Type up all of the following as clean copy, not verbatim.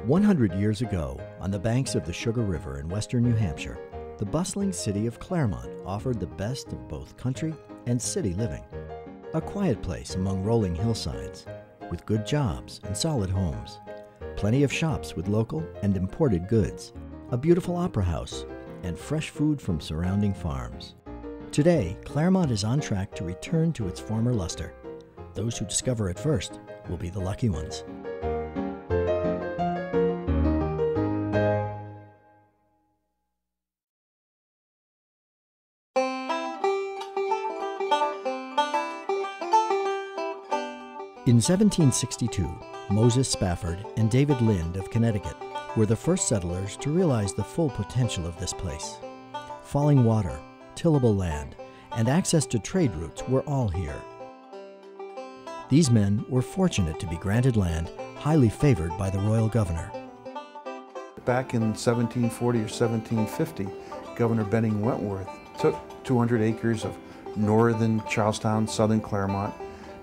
100 years ago, on the banks of the Sugar River in western New Hampshire, the bustling city of Claremont offered the best of both country and city living. A quiet place among rolling hillsides, with good jobs and solid homes, plenty of shops with local and imported goods, a beautiful opera house, and fresh food from surrounding farms. Today, Claremont is on track to return to its former luster. Those who discover it first will be the lucky ones. In 1762, Moses Spafford and David Lind of Connecticut were the first settlers to realize the full potential of this place. Falling water, tillable land, and access to trade routes were all here. These men were fortunate to be granted land highly favored by the royal governor. Back in 1740 or 1750, Governor Benning Wentworth took 200 acres of northern Charlestown, southern Claremont,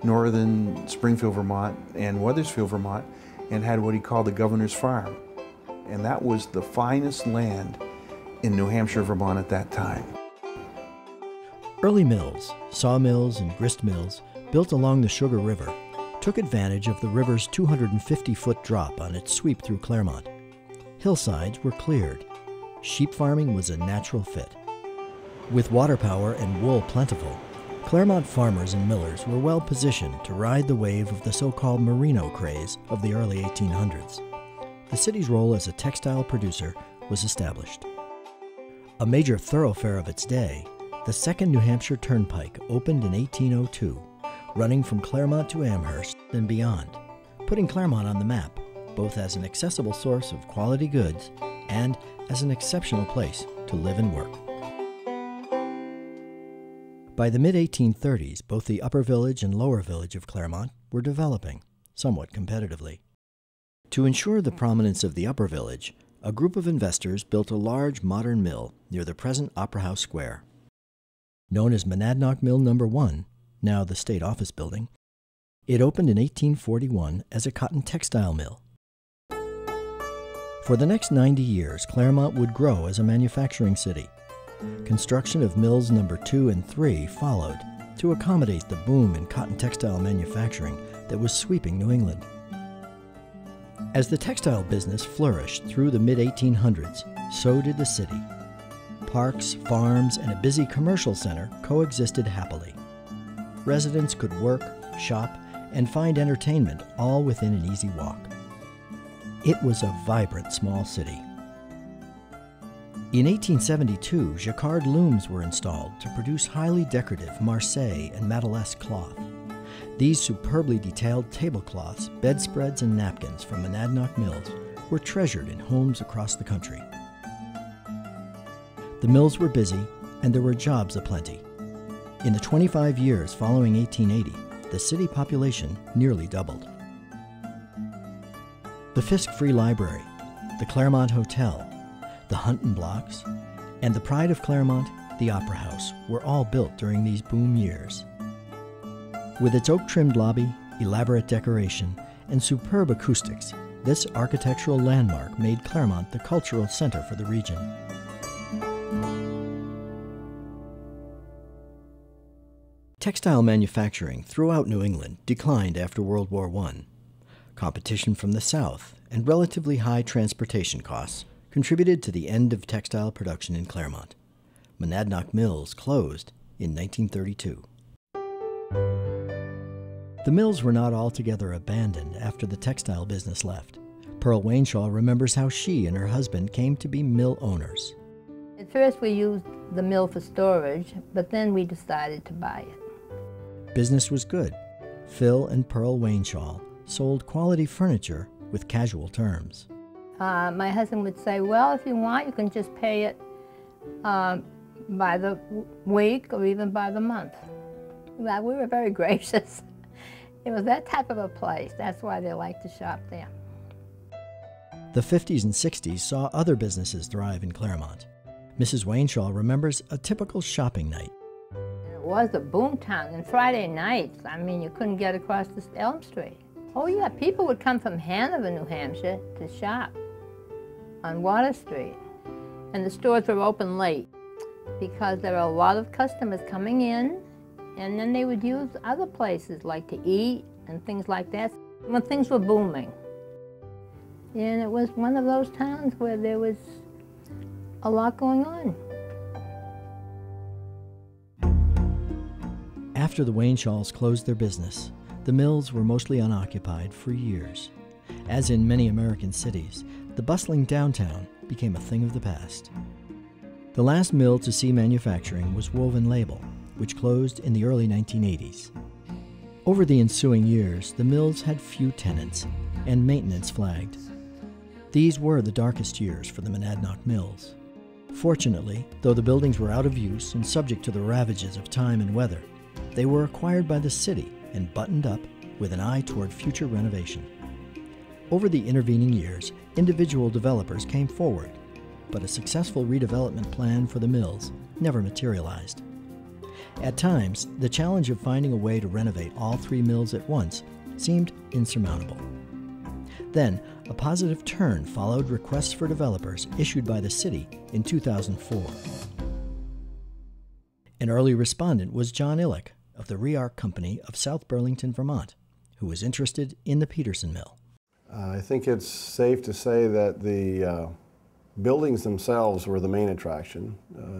northern Springfield, Vermont, and Wethersfield, Vermont, and had what he called the Governor's Farm. And that was the finest land in New Hampshire, Vermont at that time. Early mills, sawmills and grist mills, built along the Sugar River, took advantage of the river's 250-foot drop on its sweep through Claremont. Hillsides were cleared. Sheep farming was a natural fit. With water power and wool plentiful, Claremont farmers and millers were well positioned to ride the wave of the so-called merino craze of the early 1800s. The city's role as a textile producer was established. A major thoroughfare of its day, the Second New Hampshire Turnpike opened in 1802, running from Claremont to Amherst and beyond, putting Claremont on the map, both as an accessible source of quality goods and as an exceptional place to live and work. By the mid-1830s, both the upper village and lower village of Claremont were developing, somewhat competitively. To ensure the prominence of the upper village, a group of investors built a large modern mill near the present Opera House Square. Known as Monadnock Mill No. 1, now the State Office Building, it opened in 1841 as a cotton textile mill. For the next 90 years, Claremont would grow as a manufacturing city. Construction of mills No. 2 and 3 followed to accommodate the boom in cotton textile manufacturing that was sweeping New England. As the textile business flourished through the mid-1800s, so did the city. Parks, farms, and a busy commercial center coexisted happily. Residents could work, shop, and find entertainment all within an easy walk. It was a vibrant small city. In 1872, jacquard looms were installed to produce highly decorative Marseille and Madalesque cloth. These superbly detailed tablecloths, bedspreads, and napkins from Monadnock Mills were treasured in homes across the country. The mills were busy, and there were jobs aplenty. In the 25 years following 1880, the city population nearly doubled. The Fisk Free Library, the Claremont Hotel, the Hunton Blocks, and the pride of Claremont, the Opera House, were all built during these boom years. With its oak-trimmed lobby, elaborate decoration, and superb acoustics, this architectural landmark made Claremont the cultural center for the region. Textile manufacturing throughout New England declined after World War I. Competition from the South and relatively high transportation costs contributed to the end of textile production in Claremont. Monadnock Mills closed in 1932. The mills were not altogether abandoned after the textile business left. Pearl Wainshaw remembers how she and her husband came to be mill owners. At first we used the mill for storage, but then we decided to buy it. Business was good. Phil and Pearl Wainshaw sold quality furniture with casual terms. My husband would say, well, if you want, you can just pay it by the week or even by the month. Well, we were very gracious. It was that type of a place. That's why they liked to shop there. The 50s and 60s saw other businesses thrive in Claremont. Mrs. Wainshaw remembers a typical shopping night. It was a boom town, and Friday nights, I mean, you couldn't get across this Elm Street. Oh yeah, people would come from Hanover, New Hampshire to shop on Water Street. And the stores were open late because there were a lot of customers coming in, and then they would use other places like to eat and things like that when things were booming. And it was one of those towns where there was a lot going on. After the Wayneshalls closed their business, the mills were mostly unoccupied for years. As in many American cities, the bustling downtown became a thing of the past. The last mill to see manufacturing was Woven Label, which closed in the early 1980s. Over the ensuing years, the mills had few tenants, and maintenance flagged. These were the darkest years for the Monadnock Mills. Fortunately, though the buildings were out of use and subject to the ravages of time and weather, they were acquired by the city and buttoned up with an eye toward future renovation. Over the intervening years, individual developers came forward, but a successful redevelopment plan for the mills never materialized. At times, the challenge of finding a way to renovate all three mills at once seemed insurmountable. Then, a positive turn followed requests for developers issued by the city in 2004. An early respondent was John Illick of the Rearc Company of South Burlington, Vermont, who was interested in the Peterson Mill. I think it's safe to say that the buildings themselves were the main attraction.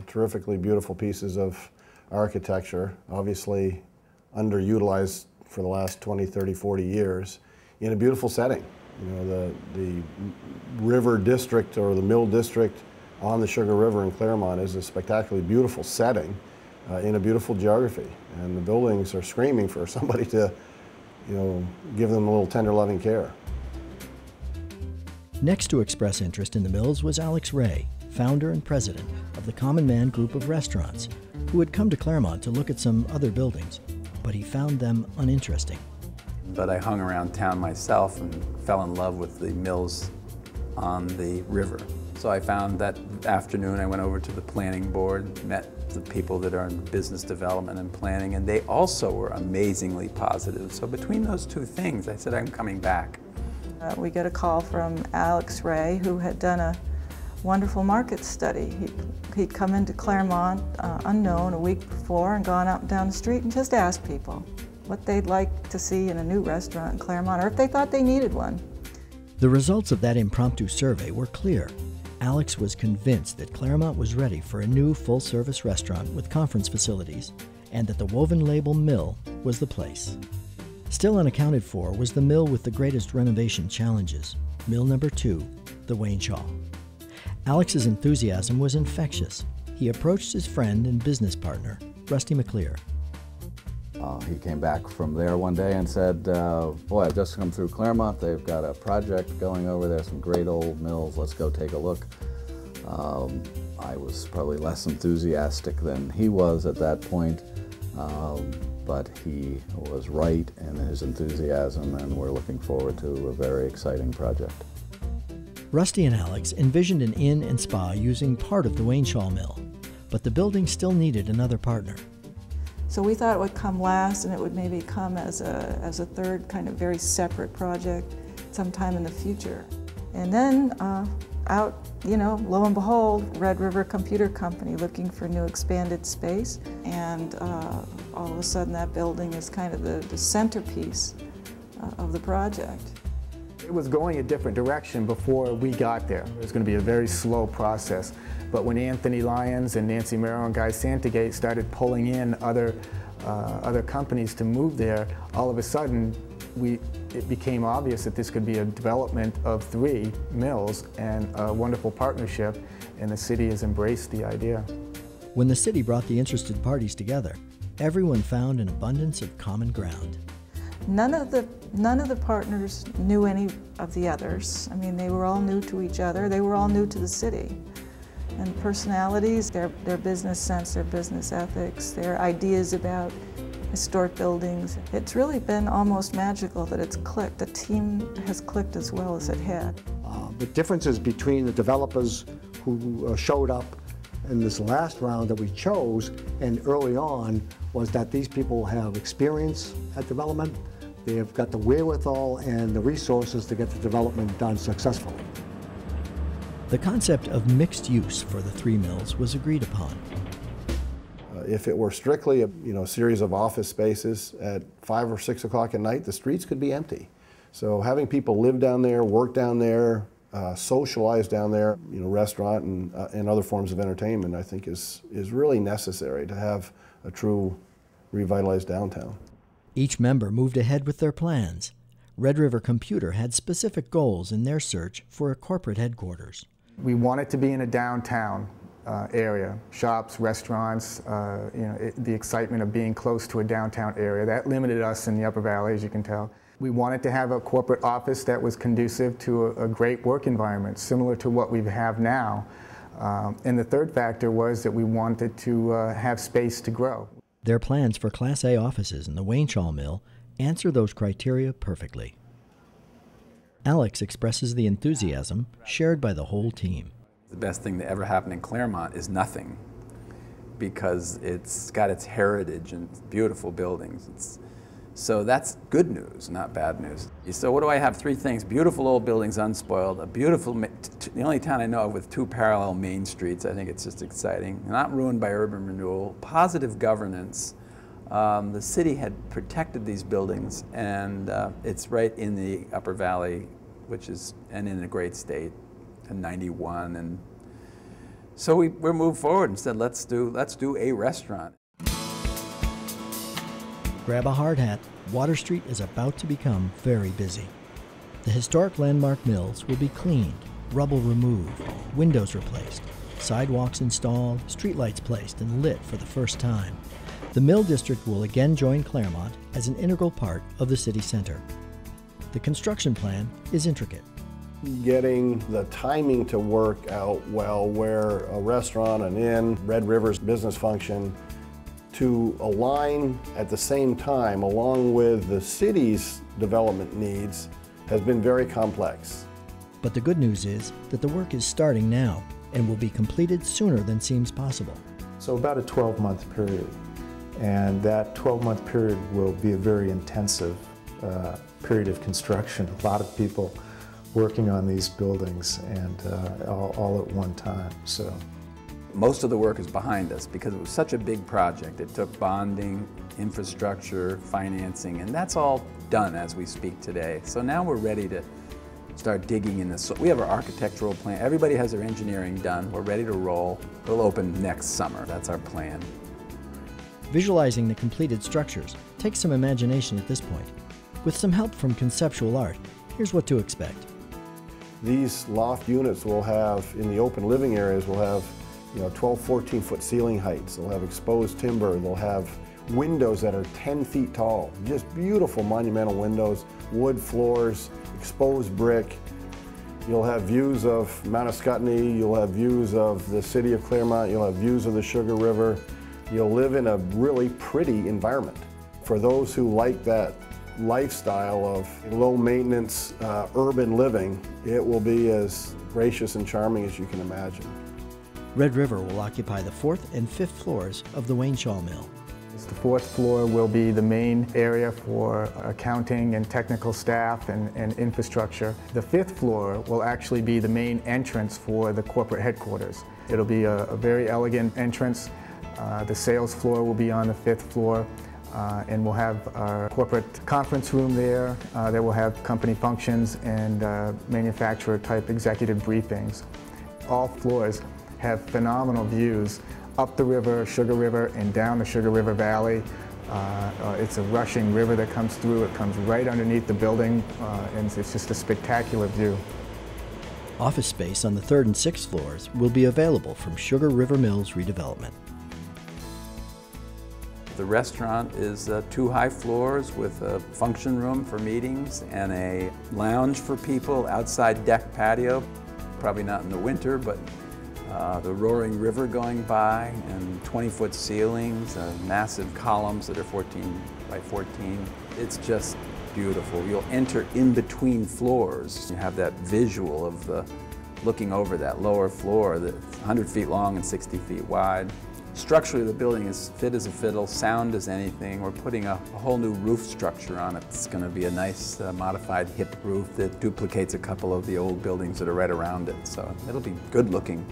Terrifically beautiful pieces of architecture, obviously underutilized for the last 20, 30, 40 years, in a beautiful setting. You know, the river district or the mill district on the Sugar River in Claremont is a spectacularly beautiful setting in a beautiful geography. And the buildings are screaming for somebody to, you know, give them a little tender loving care. Next to express interest in the mills was Alex Ray, founder and president of the Common Man Group of Restaurants, who had come to Claremont to look at some other buildings, but he found them uninteresting. But I hung around town myself and fell in love with the mills on the river. So I found that afternoon I went over to the planning board, met the people that are in business development and planning, and they also were amazingly positive. So between those two things, I said, I'm coming back. We get a call from Alex Ray, who had done a wonderful market study. He'd come into Claremont unknown a week before and gone up and down the street and just asked people what they'd like to see in a new restaurant in Claremont, or if they thought they needed one. The results of that impromptu survey were clear. Alex was convinced that Claremont was ready for a new full-service restaurant with conference facilities, and that the Woven Label Mill was the place. Still unaccounted for was the mill with the greatest renovation challenges, Mill Number 2, the Wayneshall. Alex's enthusiasm was infectious. He approached his friend and business partner, Rusty McClear. He came back from there one day and said, boy, I've just come through Claremont. They've got a project going over there, some great old mills. Let's go take a look. I was probably less enthusiastic than he was at that point, but he was right in his enthusiasm, and we're looking forward to a very exciting project. Rusty and Alex envisioned an inn and spa using part of the Wayneshall Mill, but the building still needed another partner. So we thought it would come last, and it would maybe come as a third kind of very separate project sometime in the future. And then out, you know, lo and behold, Red River Computer Company looking for new expanded space, and all of a sudden that building is kind of the centerpiece of the project. It was going a different direction before we got there. It was going to be a very slow process. But when Anthony Lyons and Nancy Merrill and Guy Santagate started pulling in other companies to move there, all of a sudden it became obvious that this could be a development of 3 mills and a wonderful partnership, and the city has embraced the idea. When the city brought the interested parties together, everyone found an abundance of common ground. None of the partners knew any of the others. I mean, they were all new to each other. They were all new to the city. And personalities, their business sense, their business ethics, their ideas about historic buildings. It's really been almost magical that it's clicked. The team has clicked as well as it had. The differences between the developers who showed up in this last round that we chose and early on was that these people have experience at development. They have got the wherewithal and the resources to get the development done successfully. The concept of mixed use for the three mills was agreed upon. If it were strictly a series of office spaces at 5 or 6 o'clock at night, the streets could be empty. So having people live down there, work down there, socialize down there, restaurant and other forms of entertainment, I think is really necessary to have a true revitalized downtown. Each member moved ahead with their plans. Red River Computer had specific goals in their search for a corporate headquarters. We wanted to be in a downtown area, shops, restaurants, the excitement of being close to a downtown area. That limited us in the Upper Valley, as you can tell. We wanted to have a corporate office that was conducive to a great work environment, similar to what we have now. And the third factor was that we wanted to have space to grow. Their plans for Class A offices in the Wayneshaw Mill answer those criteria perfectly. Alex expresses the enthusiasm shared by the whole team. The best thing that ever happened in Claremont is nothing, because it's got its heritage and beautiful buildings. So that's good news, not bad news. So what do I have? 3 things: beautiful old buildings, unspoiled, the only town I know of with 2 parallel main streets. I think it's just exciting. Not ruined by urban renewal, positive governance. The city had protected these buildings, and it's right in the Upper Valley, and in a great state, in 91, and so we moved forward and said, let's do a restaurant. Grab a hard hat. Water Street is about to become very busy. The historic landmark mills will be cleaned, rubble removed, windows replaced, sidewalks installed, streetlights placed and lit for the first time. The Mill District will again join Claremont as an integral part of the city center. The construction plan is intricate. Getting the timing to work out well, where a restaurant, an inn, Red River's business function, to align at the same time along with the city's development needs has been very complex. But the good news is that the work is starting now and will be completed sooner than seems possible. So about a 12-month period. And that 12-month period will be a very intensive period of construction. A lot of people working on these buildings and all at one time. So most of the work is behind us because it was such a big project. It took bonding, infrastructure, financing, and that's all done as we speak today. So now we're ready to start digging in this. So we have our architectural plan. Everybody has their engineering done. We're ready to roll. We'll open next summer. That's our plan. Visualizing the completed structures takes some imagination at this point. With some help from conceptual art, here's what to expect. These loft units will have, in the open living areas, will have 12, 14-foot ceiling heights. They'll have exposed timber. They'll have windows that are 10 feet tall. Just beautiful monumental windows, wood floors, exposed brick. You'll have views of Mount Ascutney. You'll have views of the city of Claremont. You'll have views of the Sugar River. You'll live in a really pretty environment. For those who like that lifestyle of low maintenance urban living, it will be as gracious and charming as you can imagine. Red River will occupy the 4th and 5th floors of the Wayneshaw Mill. The 4th floor will be the main area for accounting and technical staff and infrastructure. The 5th floor will actually be the main entrance for the corporate headquarters. It'll be a very elegant entrance. The sales floor will be on the 5th floor, and we'll have our corporate conference room there that will have company functions and manufacturer-type executive briefings. All floors have phenomenal views up the river, Sugar River, and down the Sugar River Valley. It's a rushing river that comes through. It comes right underneath the building, and it's just a spectacular view. Office space on the 3rd and 6th floors will be available from Sugar River Mills redevelopment. The restaurant is 2 high floors with a function room for meetings and a lounge for people, outside deck patio. Probably not in the winter, but the roaring river going by, and 20-foot ceilings, massive columns that are 14 by 14. It's just beautiful. You'll enter in between floors. You have that visual of looking over that lower floor that's 100 feet long and 60 feet wide. Structurally, the building is fit as a fiddle, sound as anything. We're putting a whole new roof structure on it. It's going to be a nice modified hip roof that duplicates a couple of the old buildings that are right around it. So it'll be good looking.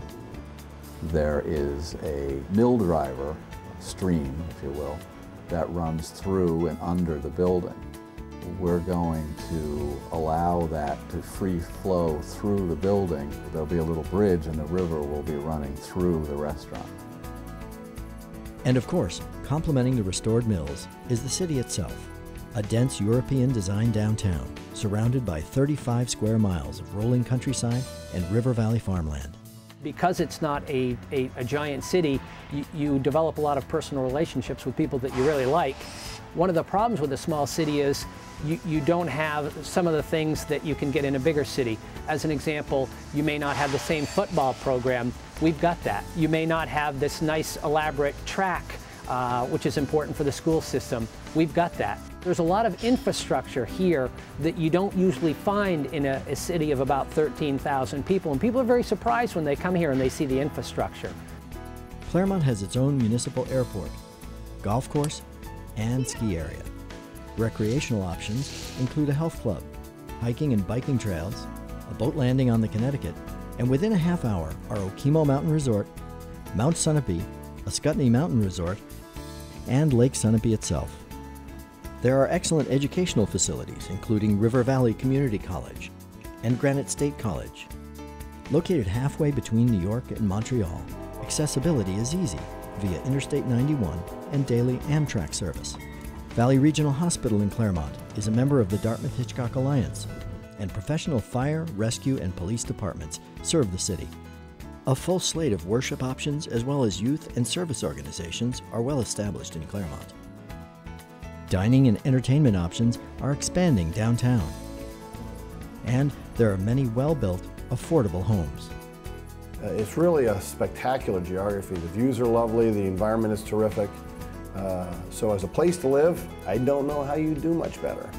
There is a mill driver, stream, if you will, that runs through and under the building. We're going to allow that to free flow through the building. There'll be a little bridge and the river will be running through the restaurant. And of course, complementing the restored mills is the city itself, a dense European design downtown surrounded by 35 square miles of rolling countryside and river valley farmland. Because it's not a giant city, you develop a lot of personal relationships with people that you really like. One of the problems with a small city is you don't have some of the things that you can get in a bigger city. As an example, you may not have the same football program. We've got that. You may not have this nice elaborate track, which is important for the school system. We've got that. There's a lot of infrastructure here that you don't usually find in a city of about 13,000 people, and people are very surprised when they come here and they see the infrastructure. Claremont has its own municipal airport, golf course, and ski area. Recreational options include a health club, hiking and biking trails, a boat landing on the Connecticut, and within a half hour are Okemo Mountain Resort, Mount Sunapee, a Scottney Mountain Resort, and Lake Sunapee itself. There are excellent educational facilities, including River Valley Community College and Granite State College. Located halfway between New York and Montreal, accessibility is easy via Interstate 91 and daily Amtrak service. Valley Regional Hospital in Claremont is a member of the Dartmouth-Hitchcock Alliance, and professional fire, rescue, and police departments serve the city. A full slate of worship options as well as youth and service organizations are well established in Claremont. Dining and entertainment options are expanding downtown. And there are many well-built, affordable homes. It's really a spectacular geography. The views are lovely, the environment is terrific. So as a place to live, I don't know how you do much better.